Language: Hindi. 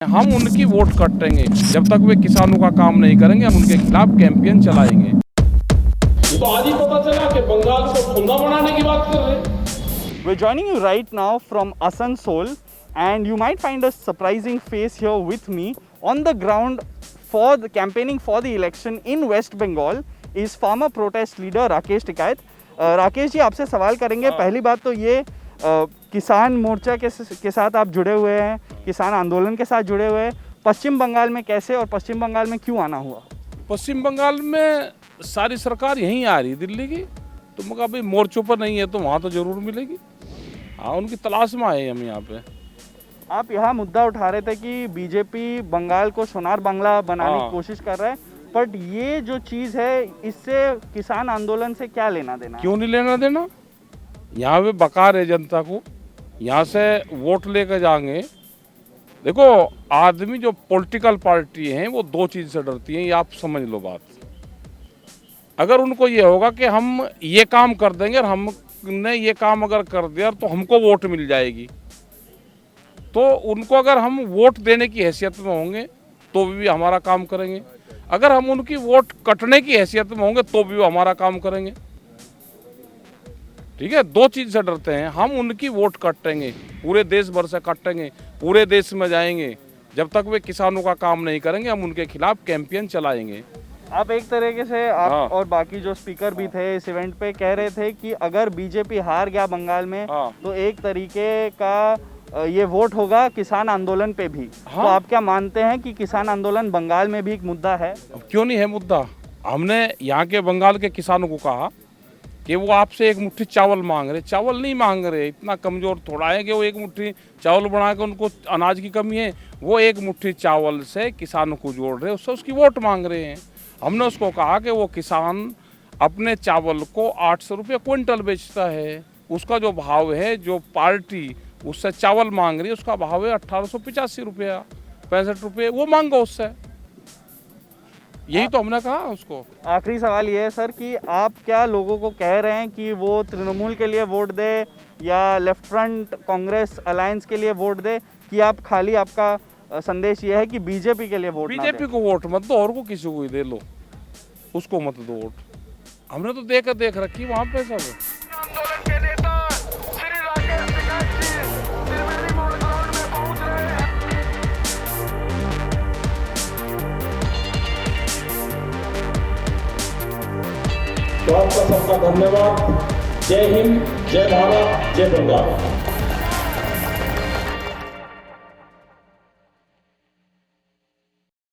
हम उनकी वोट काटेंगे जब तक वे किसानों का काम नहीं करेंगे। हम उनके खिलाफ कैंपेन चलाएंगे। तो आज ही पता चला कि बंगाल को खुला बनाने की बात कर रहे हैं। We're joining you right now from Asansol, and you might find a surprising face here with me. On the ground for the campaigning for the election in West Bengal is farmer protest leader Rakesh Tikait. Rakesh ji, आपसे सवाल करेंगे। पहली बात तो ये, किसान मोर्चा के साथ आप जुड़े हुए हैं, किसान आंदोलन के साथ जुड़े हुए हैं। पश्चिम बंगाल में कैसे और पश्चिम बंगाल में क्यों आना हुआ? पश्चिम बंगाल में सारी सरकार यहीं आ रही दिल्ली की, तो मैं कहा भाई मोर्चों पर नहीं है तो वहाँ तो जरूर मिलेगी। हाँ, उनकी तलाश में आए हम यहाँ पे। आप यहाँ मुद्दा उठा रहे थे कि बीजेपी बंगाल को सोनार बांग्ला बनाने की कोशिश कर रहा है, बट ये जो चीज़ है इससे किसान आंदोलन से क्या लेना देना? क्यों नहीं लेना देना? यहाँ पे बकार है जनता को, यहाँ से वोट लेकर जाएंगे। देखो, आदमी जो पॉलिटिकल पार्टी हैं वो दो चीज़ से डरती हैं, ये आप समझ लो बात। अगर उनको ये होगा कि हम ये काम कर देंगे और हमने ये काम अगर कर दिया तो हमको वोट मिल जाएगी, तो उनको अगर हम वोट देने की हैसियत में होंगे तो भी हमारा काम करेंगे। अगर हम उनकी वोट कटने की हैसियत में होंगे तो भी वो हमारा काम करेंगे। ठीक है, दो चीज़ से डरते हैं। हम उनकी वोट काटेंगे, पूरे देश भर से काटेंगे, पूरे देश में जाएंगे। जब तक वे किसानों का काम नहीं करेंगे हम उनके खिलाफ कैंपेन चलाएंगे। आप एक तरीके से आप और बाकी जो स्पीकर भी थे इस इवेंट पे कह रहे थे कि अगर बीजेपी हार गया बंगाल में तो एक तरीके का ये वोट होगा किसान आंदोलन पे भी। तो आप क्या मानते हैं कि किसान आंदोलन बंगाल में भी एक मुद्दा है? अब क्यों नहीं है मुद्दा? हमने यहाँ के बंगाल के किसानों को कहा कि वो आपसे एक मुट्ठी चावल मांग रहे। चावल नहीं मांग रहे, इतना कमज़ोर थोड़ा है कि वो एक मुट्ठी चावल बना के उनको अनाज की कमी है। वो एक मुट्ठी चावल से किसानों को जोड़ रहे, उससे उसकी वोट मांग रहे हैं। हमने उसको कहा कि वो किसान अपने चावल को 800 रुपये क्विंटल बेचता है। उसका जो भाव है, जो पार्टी उससे चावल मांग रही है, उसका भाव है 1885 रुपया, 65 रुपये। वो मांगो उससे। यही तो हमने कहा उसको। आखिरी सवाल ये है सर कि आप क्या लोगों को कह रहे हैं कि वो तृणमूल के लिए वोट दे या लेफ्ट फ्रंट कांग्रेस अलायंस के लिए वोट दे, कि आप खाली आपका संदेश ये है कि बीजेपी के लिए वोट? बीजेपी को वोट मत दो, और को किसी को ही दे लो, उसको मत दो वोट। हमने तो देख रखी वहाँ पे सब। तो आपका सबका धन्यवाद। जय हिंद, जय भारत, जय बंगाल।